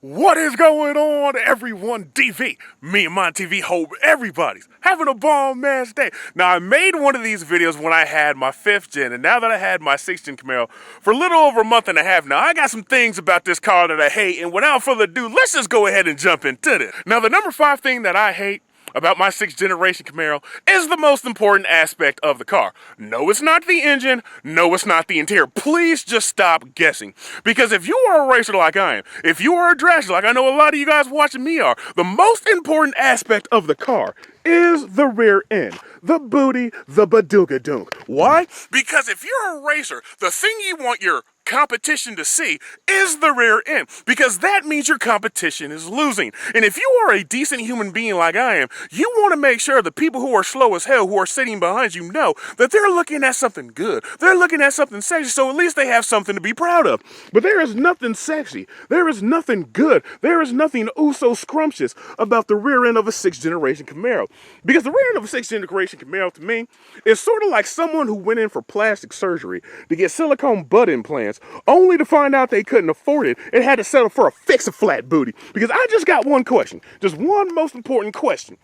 What is going on, everyone? DV, me and my TV hope everybody's having a bomb-ass day. Now, I made one of these videos when I had my 5th gen, and now that I had my 6th gen Camaro for a little over a month and a half now, I got some things about this car that I hate, and without further ado, let's just go ahead and jump into this. Now, the number 5 thing that I hate about my 6th generation Camaro is the most important aspect of the car. No, it's not the engine. No, it's not the interior. Please just stop guessing. Because if you are a racer like I am, if you are a dragster like I know a lot of you guys watching me are, the most important aspect of the car is the rear end. The booty, the badooga-dunk. Why? Because if you're a racer, the thing you want your competition to see is the rear end, because that means your competition is losing. And if you are a decent human being like I am, you want to make sure the people who are slow as hell who are sitting behind you know that they're looking at something good. They're looking at something sexy, so at least they have something to be proud of. But there is nothing sexy. There is nothing good. There is nothing so scrumptious about the rear end of a 6th generation Camaro. Because the rear end of a 6th generation Camaro, to me, is sort of like someone who went in for plastic surgery to get silicone butt implants, only to find out they couldn't afford it and had to settle for a fix-a-flat booty. Because I just got one question, just one most important question.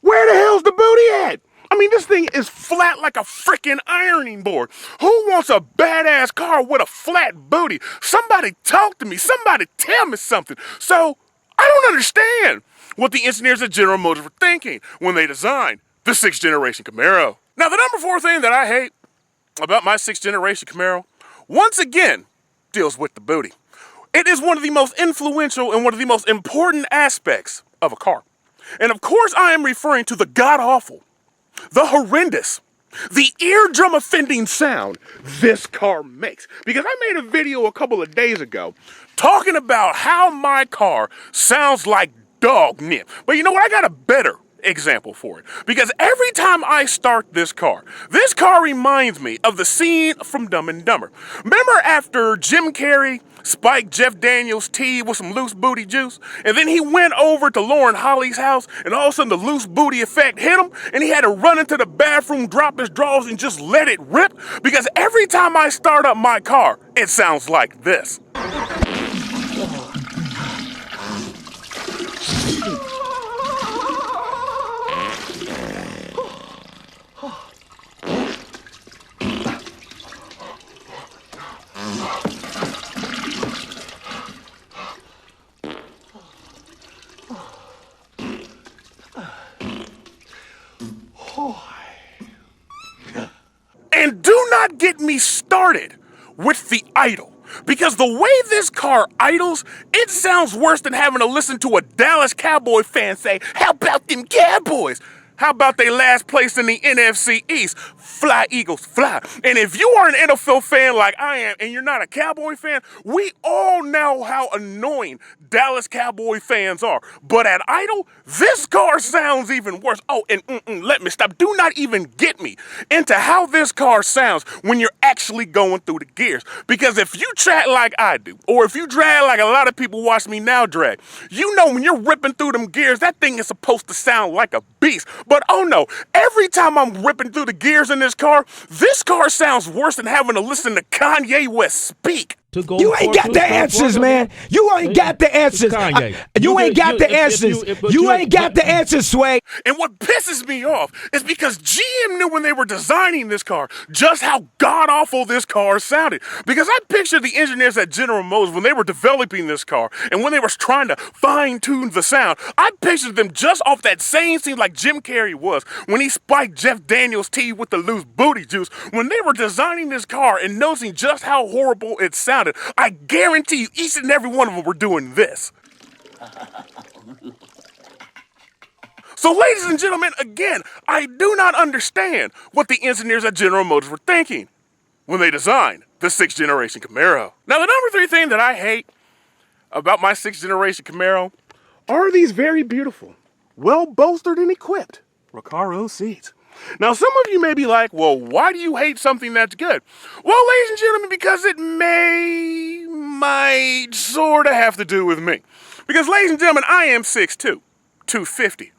Where the hell's the booty at? I mean, this thing is flat like a freaking ironing board. Who wants a badass car with a flat booty? Somebody talk to me. Somebody tell me something. So, I don't understand what the engineers at General Motors were thinking when they designed the 6th generation Camaro. Now, the number 4 thing that I hate about my 6th generation Camaro, once again, deals with the booty. It is one of the most influential and one of the most important aspects of a car. And of course, I am referring to the god-awful, the horrendous, the eardrum-offending sound this car makes. Because I made a video a couple of days ago talking about how my car sounds like dog nip. But you know what? I got a better example for it. Because every time I start this car reminds me of the scene from Dumb and Dumber. Remember after Jim Carrey spiked Jeff Daniels' tea with some loose booty juice, and then he went over to Lauren Holly's house, and all of a sudden the loose booty effect hit him, and he had to run into the bathroom, drop his drawers, and just let it rip? Because every time I start up my car, it sounds like this. And do not get me started with the idle, because the way this car idles, it sounds worse than having to listen to a Dallas Cowboy fan say, "How about them Cowboys? How about they last place in the NFC East? Fly, Eagles, fly." And if you are an NFL fan like I am and you're not a Cowboy fan, we all know how annoying Dallas Cowboy fans are. But at idle, this car sounds even worse. Oh, and let me stop. Do not even get me into how this car sounds when you're actually going through the gears. Because if you track like I do, or if you drag like a lot of people watch me now drag, you know when you're ripping through them gears, that thing is supposed to sound like a beast. But oh no, every time I'm ripping through the gears in this car sounds worse than having to listen to Kanye West speak. You ain't got the answers, man. You ain't got the answers. You ain't got the answers. You ain't got the answers, Sway. And what pisses me off is because GM knew when they were designing this car just how god-awful this car sounded. Because I picture the engineers at General Motors when they were developing this car and when they were trying to fine-tune the sound, I pictured them just off that same scene like Jim Carrey was when he spiked Jeff Daniels' tea with the loose booty juice. When they were designing this car and noticing just how horrible it sounded, I guarantee you each and every one of them were doing this. So ladies and gentlemen, again, I do not understand what the engineers at General Motors were thinking when they designed the 6th generation Camaro. Now the number 3 thing that I hate about my 6th generation Camaro are these very beautiful, well bolstered and equipped Recaro seats. Now, some of you may be like, well, why do you hate something that's good? Well, ladies and gentlemen, because it might sort of have to do with me. Because, ladies and gentlemen, I am 6'2", 250.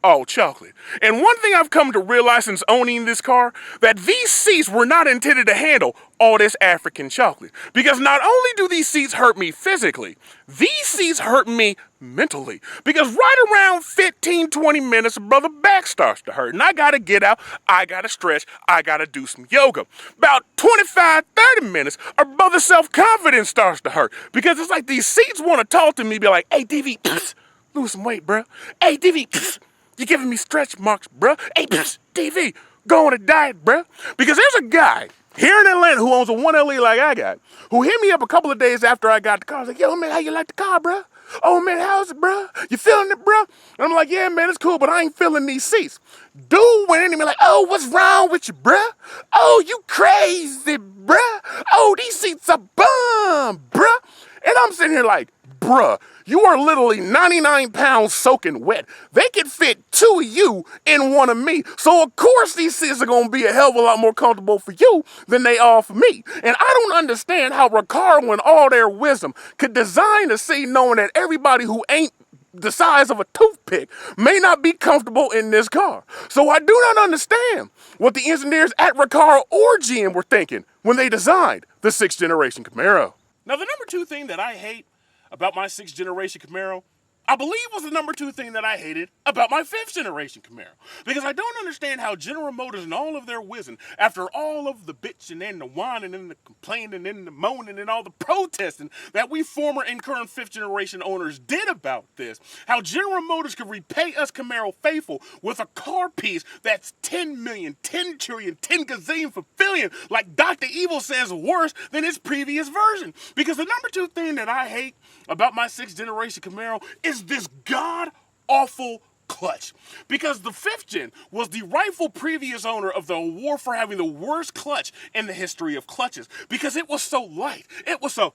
Oh, chocolate. And one thing I've come to realize since owning this car, that these seats were not intended to handle all this African chocolate. Because not only do these seats hurt me physically, these seats hurt me mentally. Because right around 15, 20 minutes, brother, back starts to hurt. And I gotta get out, I gotta stretch, I gotta do some yoga. About 25, 30 minutes, a brother's self-confidence starts to hurt. Because it's like these seats want to talk to me, be like, hey, DV, lose some weight, bro. Hey, DV, you're giving me stretch marks, bruh. Hey, DV, go on a diet, bruh. Because there's a guy here in Atlanta who owns a 1LE like I got, who hit me up a couple of days after I got the car. I was like, yo, man, how you like the car, bruh? Oh, man, how's it, bruh? You feeling it, bruh? And I'm like, yeah, man, it's cool, but I ain't feeling these seats. Dude went in and be like, oh, what's wrong with you, bruh? Oh, you crazy, bruh? Oh, these seats are bum, bruh. And I'm sitting here like, bruh, you are literally 99 pounds soaking wet. They could fit two of you in one of me. So of course these seats are gonna be a hell of a lot more comfortable for you than they are for me. And I don't understand how Recaro in all their wisdom could design a seat knowing that everybody who ain't the size of a toothpick may not be comfortable in this car. So I do not understand what the engineers at Recaro or GM were thinking when they designed the 6th generation Camaro. Now the number 2 thing that I hate about my 6th generation Camaro, I believe was the number 2 thing that I hated about my 5th generation Camaro. Because I don't understand how General Motors and all of their wisdom, after all of the bitching and the whining and the complaining and the moaning and all the protesting that we former and current 5th generation owners did about this, how General Motors could repay us Camaro faithful with a car piece that's 10 million, 10 trillion, 10 gazillion for billion, like Dr. Evil says, worse than its previous version. Because the number 2 thing that I hate about my 6th generation Camaro is this god-awful clutch. Because the 5th gen was the rightful previous owner of the award for having the worst clutch in the history of clutches. Because it was so light, it was so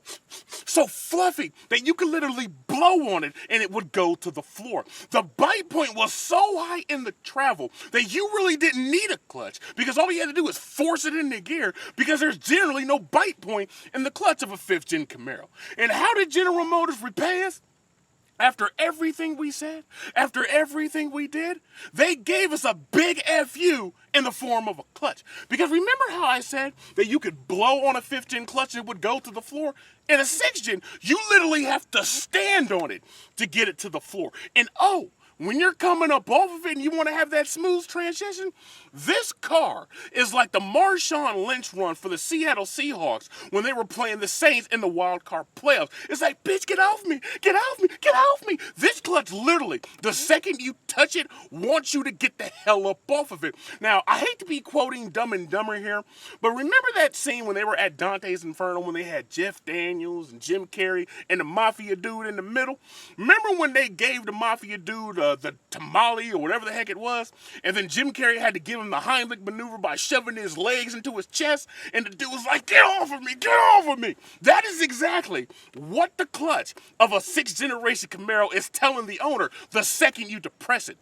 fluffy that you could literally blow on it and it would go to the floor. The bite point was so high in the travel that you really didn't need a clutch, because all you had to do was force it into gear, because there's generally no bite point in the clutch of a 5th gen Camaro. And how did General Motors repay us? After everything we said, after everything we did, they gave us a big FU in the form of a clutch. Because remember how I said that you could blow on a 5th gen clutch and it would go to the floor? In a 6th gen, you literally have to stand on it to get it to the floor. And oh, when you're coming up off of it and you want to have that smooth transition, this car is like the Marshawn Lynch run for the Seattle Seahawks when they were playing the Saints in the wild card playoffs. It's like, bitch, get off me, get off me, get off me. This clutch literally, the second you touch it, wants you to get the hell up off of it. Now, I hate to be quoting Dumb and Dumber here, but remember that scene when they were at Dante's Inferno when they had Jeff Daniels and Jim Carrey and the Mafia dude in the middle? Remember when they gave the Mafia dude the tamale or whatever the heck it was, and then Jim Carrey had to give him the Heimlich maneuver by shoving his legs into his chest, and the dude was like, get off of me, get off of me. That is exactly what the clutch of a 6th generation Camaro is telling the owner the second you depress it.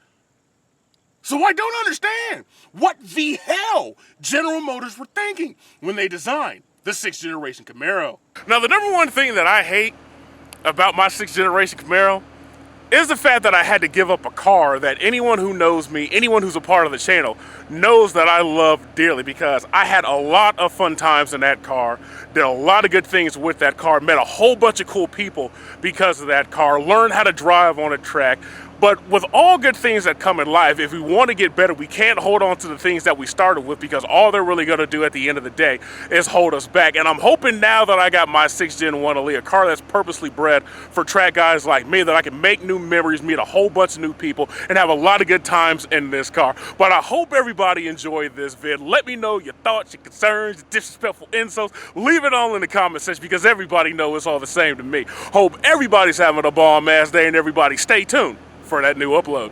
So I don't understand what the hell General Motors were thinking when they designed the 6th generation Camaro. Now the number 1 thing that I hate about my 6th generation Camaro is the fact that I had to give up a car that anyone who knows me, anyone who's a part of the channel, knows that I love dearly, because I had a lot of fun times in that car, did a lot of good things with that car, met a whole bunch of cool people because of that car, learned how to drive on a track. But with all good things that come in life, if we want to get better, we can't hold on to the things that we started with, because all they're really going to do at the end of the day is hold us back. And I'm hoping now that I got my 6th gen 1LE, a car that's purposely bred for track guys like me, that I can make new memories, meet a whole bunch of new people, and have a lot of good times in this car. But I hope everybody enjoyed this vid. Let me know your thoughts, your concerns, your disrespectful insults. Leave it all in the comment section, because everybody knows it's all the same to me. Hope everybody's having a bomb-ass day, and everybody stay tuned for that new upload.